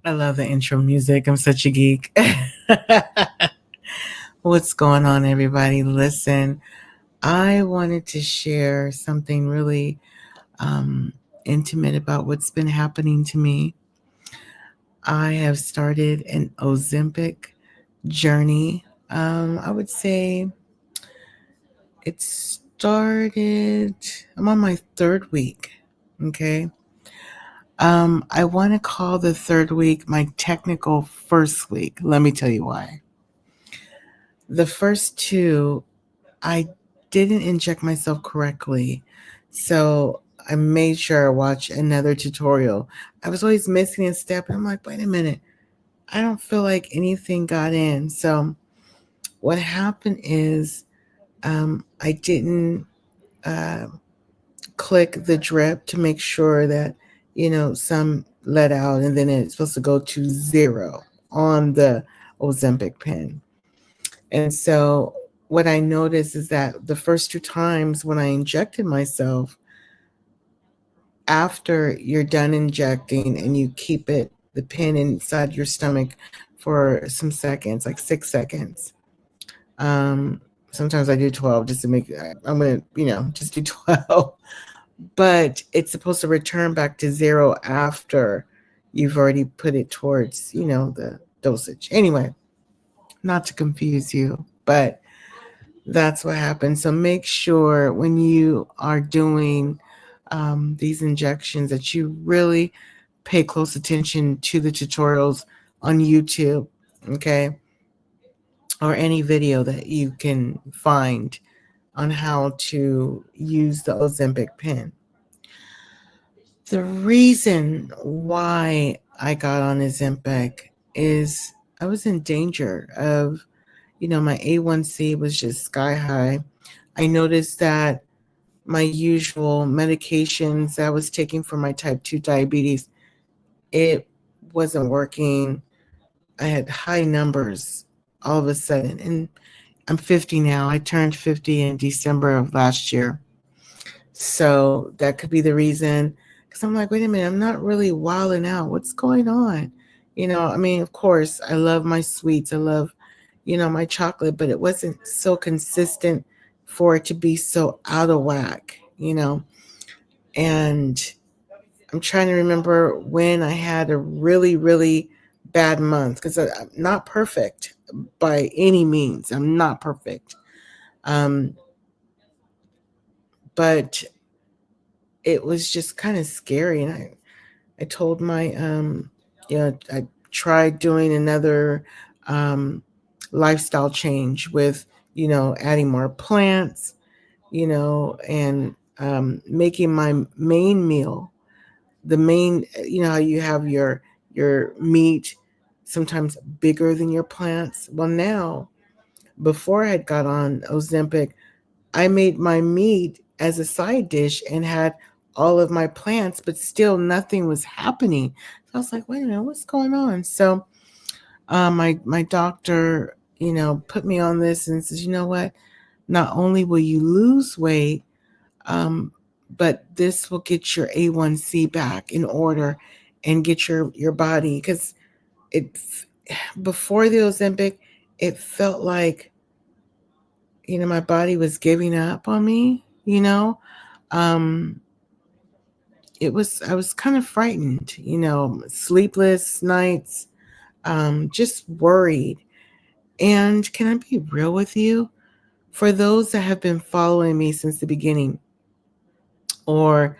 I love the intro music. I'm such a geek. What's going on, everybody? Listen, I wanted to share something really um, intimate about what's been happening to me. I have started an Ozempic journey. I would say it started, I'm on my third week. Okay. I want to call the third week my technical first week. Let me tell you why. The first two, I didn't inject myself correctly. So I made sure I watched another tutorial. I was always missing a step. And I'm like, wait a minute. I don't feel like anything got in. So what happened is I didn't uh, click the drip to make sure that, some let out and then it's supposed to go to zero on the Ozempic pen. And so what I noticed is that the first two times when I injected myself, after you're done injecting and you keep the pin inside your stomach for some seconds, like 6 seconds. Um, Sometimes I do 12 just to make, I'm going to, just do 12. But it's supposed to return back to zero after you've already put it towards, the dosage. Anyway, not to confuse you, but that's what happens. So make sure when you are doing these injections that you really pay close attention to the tutorials on YouTube, okay, or any video that you can find on how to use the Ozempic pen. The reason why I got on Ozempic is I was in danger of, my A1C was just sky high. I noticed that my usual medications that I was taking for my type 2 diabetes, it wasn't working. I had high numbers all of a sudden. And I'm 50 now. I turned 50 in December of last year. So that could be the reason. Because I'm like, wait a minute, I'm not really wilding out. What's going on? I mean, of course, I love my sweets. I love, my chocolate, but it wasn't so consistent for it to be so out of whack. And I'm trying to remember when I had a really, really bad month because I'm not perfect by any means. I'm not perfect. Um, but it was just kind of scary. And I told my, I tried doing another lifestyle change with, adding more plants, and making my main meal, the main, how you have your meat sometimes bigger than your plants. Well, now, before I had got on Ozempic, I made my meat as a side dish and had all of my plants, but still nothing was happening. So I was like, wait a minute, what's going on? So my doctor, put me on this and says, you know what? Not only will you lose weight, um, but this will get your A1C back in order and get your body, because it, before the Ozempic, it felt like, my body was giving up on me, um, I was kind of frightened, sleepless nights, just worried. And can I be real with you? For those that have been following me since the beginning, or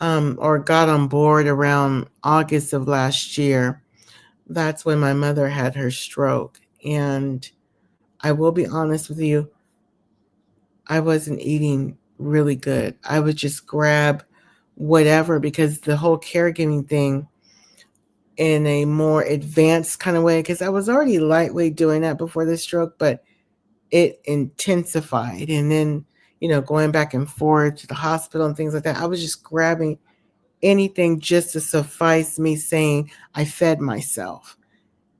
got on board around August of last year, that's when my mother had her stroke. And I will be honest with you, I wasn't eating really good. I would just grab whatever because the whole caregiving thing in a more advanced kind of way, because I was already lightweight doing that before the stroke, but it intensified. And then, going back and forth to the hospital and things like that, I was just grabbing anything just to suffice me saying I fed myself.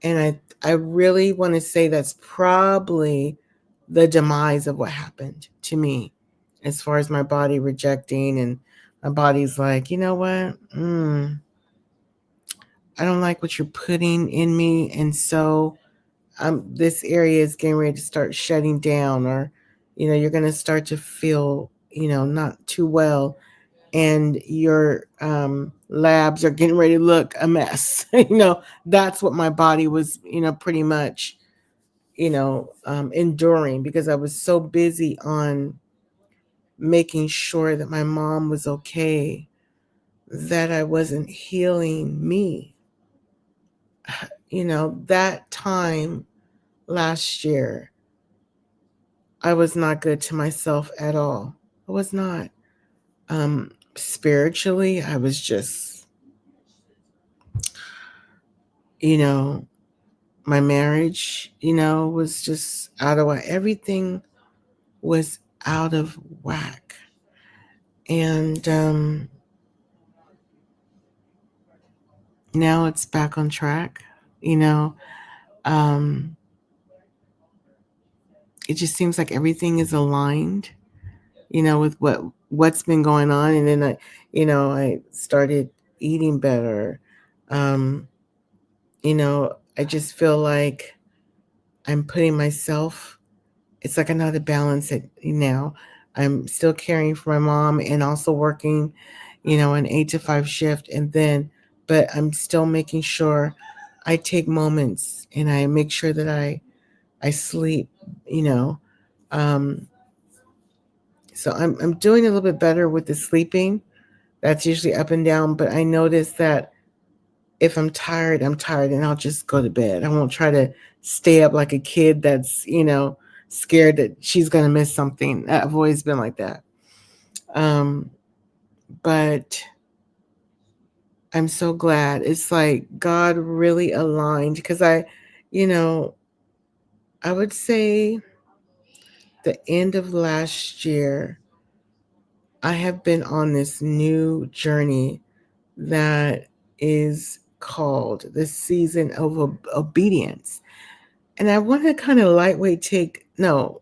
And I really want to say that's probably the demise of what happened to me, as far as my body rejecting, and my body's like, you know what? I don't like what you're putting in me. And so this area is getting ready to start shutting down, or, you're going to start to feel, not too well. And your labs are getting ready to look a mess. That's what my body was, pretty much, enduring, because I was so busy on making sure that my mom was okay that I wasn't healing me. That time last year, I was not good to myself at all. I was not. Spiritually, I was just, you know, my marriage, was just out of whack. Everything was out of whack. And now it's back on track. You know, um, it just seems like everything is aligned, with what's been going on. And then I started eating better. Um, I just feel like I'm putting myself, it's like another balance that now I'm still caring for my mom and also working, an 8 to 5 shift. And then, but I'm still making sure I take moments and I make sure that I sleep, you know. Um, so I'm doing a little bit better with the sleeping. That's usually up and down, but I notice that if I'm tired, I'm tired, and I'll just go to bed. I won't try to stay up like a kid that's, scared that she's going to miss something. I've always been like that. Um, but I'm so glad. It's like God really aligned, because you know, I would say the end of last year, I have been on this new journey that is called the season of obedience. And I want to kind of lightweight take, no,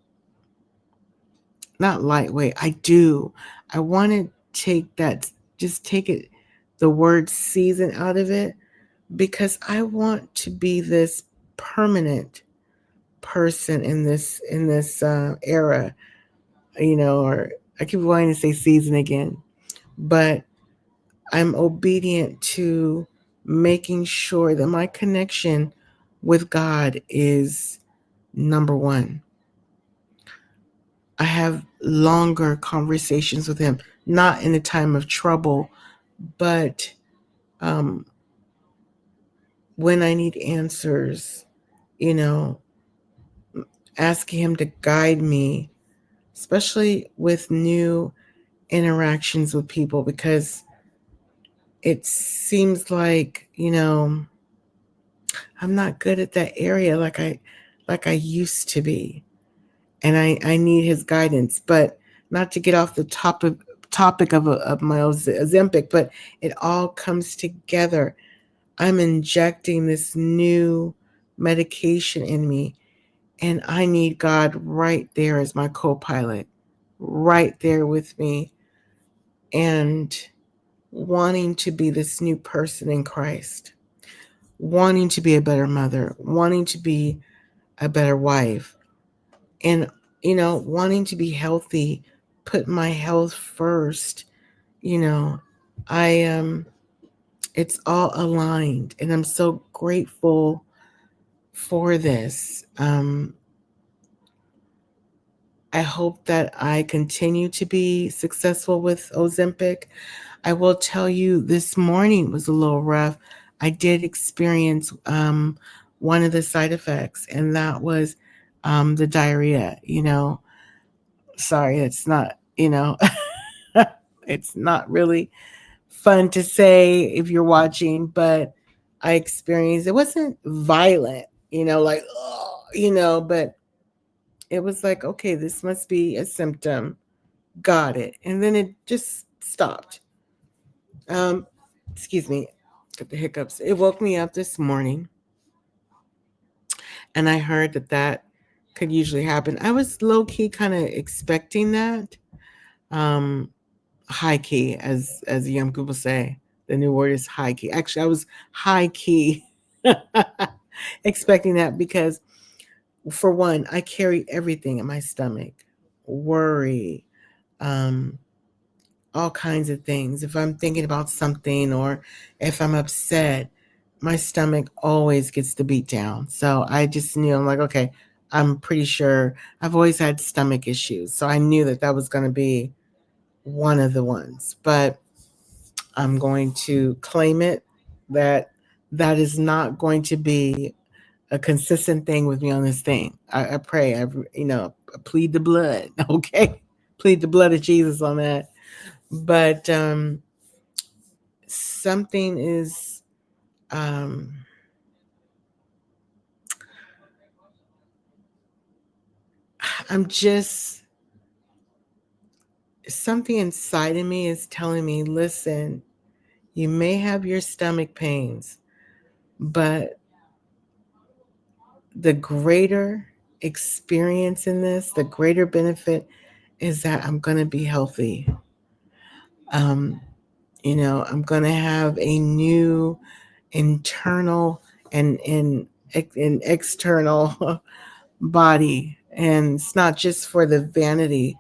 not lightweight. I do. I want to take that, just take it, the word season out of it, because I want to be this permanent person in this era, or I keep wanting to say season again, but I'm obedient to making sure that my connection with God is number one. I have longer conversations with him, not in a time of trouble, but um, when I need answers, you know, asking him to guide me, especially with new interactions with people, because it seems like, I'm not good at that area like I used to be. And I need his guidance. But not to get off the topic of my Ozempic, but it all comes together. I'm injecting this new medication in me, and I need God right there as my co-pilot, right there with me, and wanting to be this new person in Christ, wanting to be a better mother, wanting to be a better wife, and wanting to be healthy, put my health first. you know I it's all aligned, and I'm so grateful for this. I hope that I continue to be successful with Ozempic. I will tell you, this morning was a little rough. I did experience one of the side effects, and that was the diarrhea. Sorry, it's not, it's not really fun to say if you're watching, but I experienced, it wasn't violent, like, oh, but it was like, okay, this must be a symptom. Got it. And then it just stopped. Um, excuse me, got the hiccups. It woke me up this morning, and I heard that could usually happen. I was low key kind of expecting that. Um, High key, as young people say. The new word is high key. Actually, I was high key expecting that because, for one, I carry everything in my stomach, worry, um, all kinds of things. If I'm thinking about something or if I'm upset, my stomach always gets the beat down. So I just knew, I'm like, okay, I'm pretty sure I've always had stomach issues. So I knew that that was going to be one of the ones. But I'm going to claim it that that is not going to be a consistent thing with me on this thing. I pray, plead the blood, okay? Plead the blood of Jesus on that. But something is, um, I'm just, something inside of me is telling me, listen, you may have your stomach pains, but the greater experience in this, the greater benefit is that I'm going to be healthy. Um, I'm going to have a new internal and external body. And it's not just for the vanity.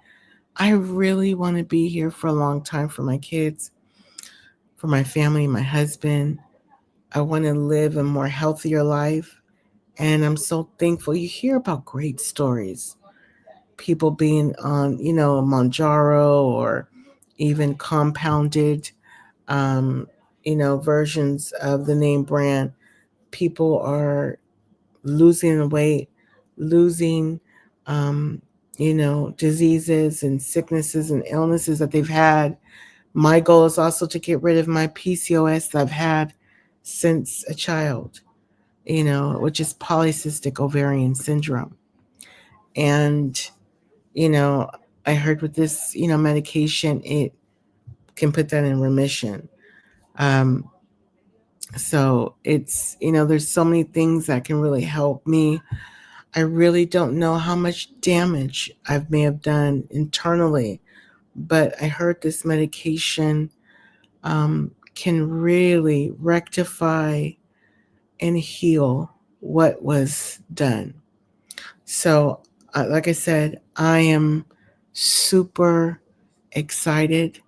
I really want to be here for a long time for my kids, for my family, my husband. I want to live a more healthier life. And I'm so thankful. You hear about great stories, people being on, Monjaro or even compounded, um, versions of the name brand. People are losing weight, losing, um, diseases and sicknesses and illnesses that they've had. My goal is also to get rid of my PCOS that I've had since a child, which is polycystic ovarian syndrome. And, you know, I heard with this, medication, it can put that in remission. Um, so it's, there's so many things that can really help me. I really don't know how much damage I may have done internally, but I heard this medication can really rectify and heal what was done. So, like I said, I am super excited.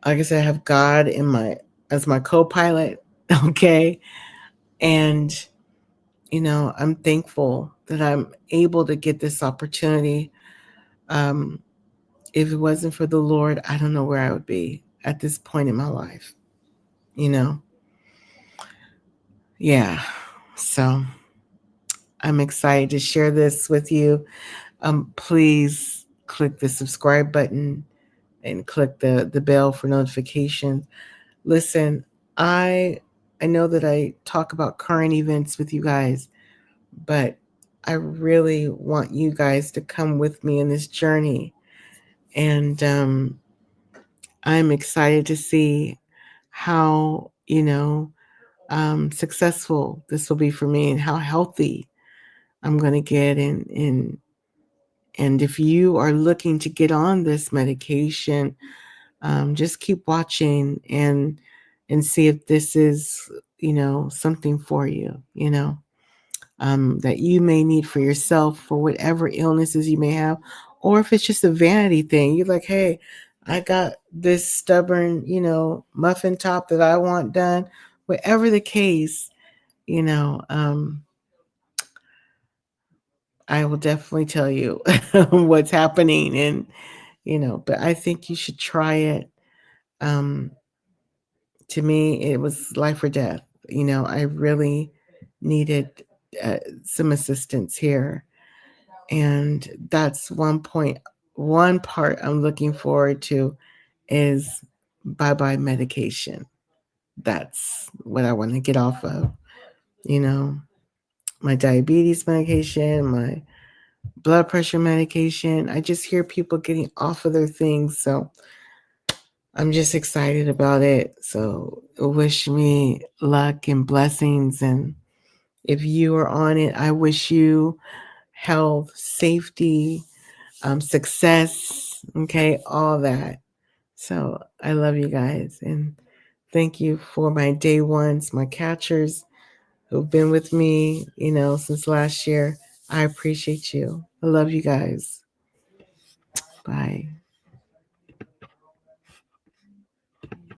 Like I said, I have God in my as my co-pilot, okay? And I'm thankful that I'm able to get this opportunity. Um, if it wasn't for the Lord, I don't know where I would be at this point in my life. You know, yeah. So I'm excited to share this with you. Please click the subscribe button and click the bell for notifications. Listen, I I know that I talk about current events with you guys, but I really want you guys to come with me in this journey. And I'm excited to see how, successful this will be for me and how healthy I'm going to get. And if you are looking to get on this medication, just keep watching and see if this is, something for you, that you may need for yourself for whatever illnesses you may have, or if it's just a vanity thing. You're like, hey, I got this stubborn, muffin top that I want done. Whatever the case, you know, um, I will definitely tell you what's happening, and but I think you should try it. Um, to me, it was life or death. I really needed uh, some assistance here. And that's one part I'm looking forward to is bye bye medication. That's what I want to get off of. You know, my diabetes medication, my blood pressure medication. I just hear people getting off of their things. So I'm just excited about it. So wish me luck and blessings. And if you are on it, I wish you health, safety, success, okay, all that. So I love you guys. And thank you for my day ones, my catchers who've been with me, since last year. I appreciate you. I love you guys. Bye.